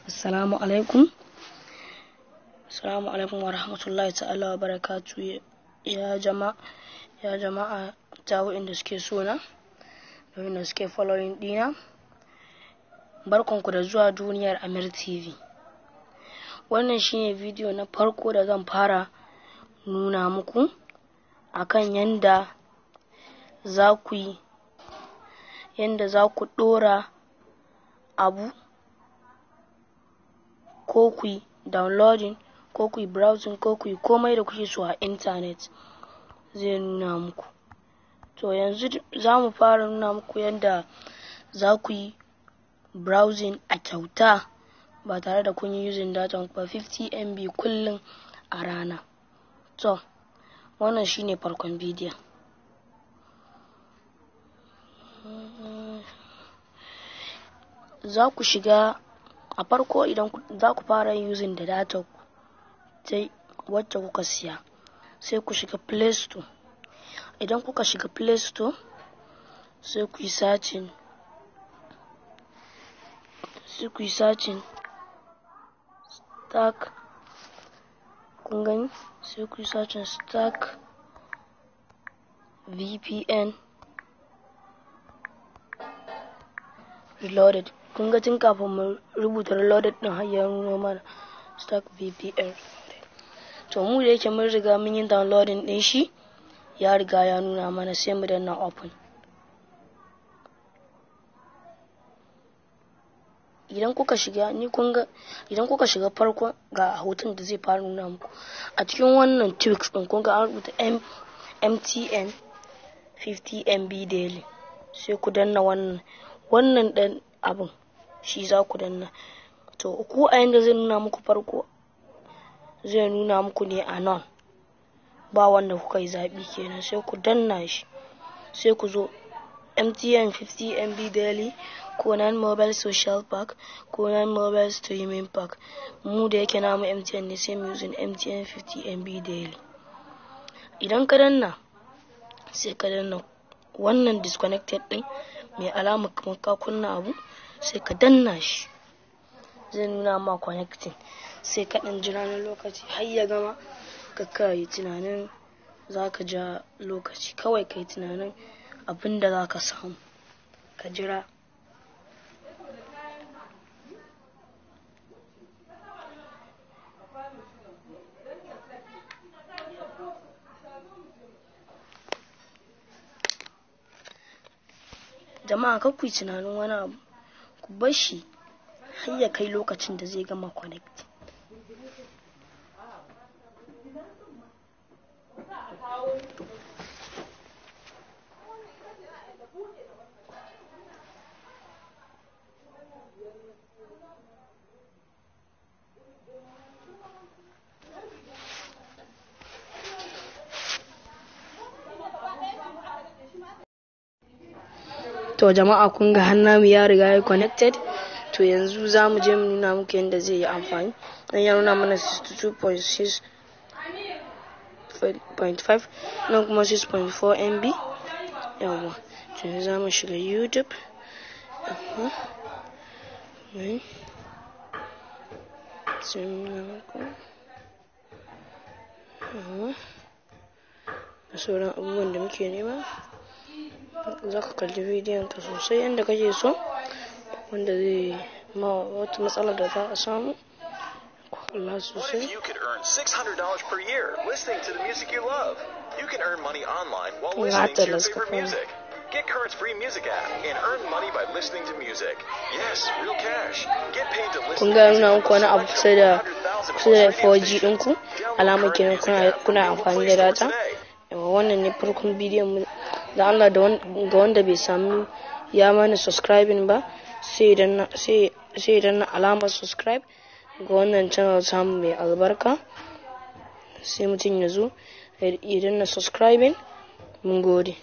Assalamu alaikum wa rahmatullahi ta'ala wa barakatu ya jama'a ta wa'inda suke sona da wa'inda suke following dina. Barkanku da zuwa duniyar Amir TV. Wannan shine video na farko da zan fara nuna muku akan yanda za ku dora abu ko ku yi downloading ko ku yi browsing ko ku yi komai da kuke so a internet zai nuna muku. To yanzu za mu fara nuna muku yanda za ku yi browsing a kyauta ba tare da kun yi using data ba, 50 MB kullum a rana. To wannan shine farkon bidiyon. Za ku shiga a farko idan za ku fara using da data wacce kuka siya, sai ku shiga Play Store. Idan kuka shiga Play Store sai ku yi searching Stack, kun gani, sai ku yi searching Stack VPN Reloaded. Kun ga tun kafin mu rubuta reloaded din har ya nuno mana Stack VPN. To mu da yake mun riga mun yi downloading din shi, ya riga ya nuna mana, sai mu danna open. Idan kuka shiga farko ga hoton da zai fara nuna muku a cikin wannan tweaks din, kun ga an rubuta MTN 50 MB daily. Sai ku danna wannan dan abun, shi za ku danna. To ku a yanda zai nuna muku farko, zai nuna muku ne a none, ba wanda kuka yi zaɓi kenan. Sai ku danna shi, sai ku zo MTN 50 MB daily ko 9 mobile social pack ko 9 mobile streaming pack. Mu da yake namu MTN ne, sai mu using MTN 50 MB daily. Idan ka danna, sai ka danna wannan disconnected din mai alama kamar ka kunna abu, sai ka danna shi, zai nuna ma connecting. Sai ka dan jira na lokaci har ya gama. Ka yi tunanin za ka ja lokaci, kawai ka yi tunanin abin da za ka samu, ka jira. Jama'a kar ku yi tunanin wani abu, ku bar shi har ya kai lokacin da zai gama connect. To jama'a kun ga hannamu ya riga ya connected. To yanzu za mu je mu nuna muku yadda zai yi amfani. Dan ya nuna mana 62.6.5 nan kuma 6.4 MB. Yawwa, to yanzu za mu shiga YouTube. Da sauran abubuwan da muke nema. Za ka kalli bidiyon ka sosai yadda kake so, wanda zai ma wata matsalar da za a samu. Allah sosai. You could earn $600 per year listening to the music you love. You can earn money online while listening to your favorite music. Get Current's free music app and earn money by listening to music. Yes, real cash. Get paid to listen to music. Kun ga nuna muku wani abu kusa da 4G ɗinku, alamar kenan kuna amfani da data. Wannan ne farkon bidiyon mu. Da Allah ga wanda bai samu ya mana subscribing ba, sai idan na alamar subscribe ga wannan channel samu mai albarka, sai mutum ya zo idan na subscribing. Mun gode.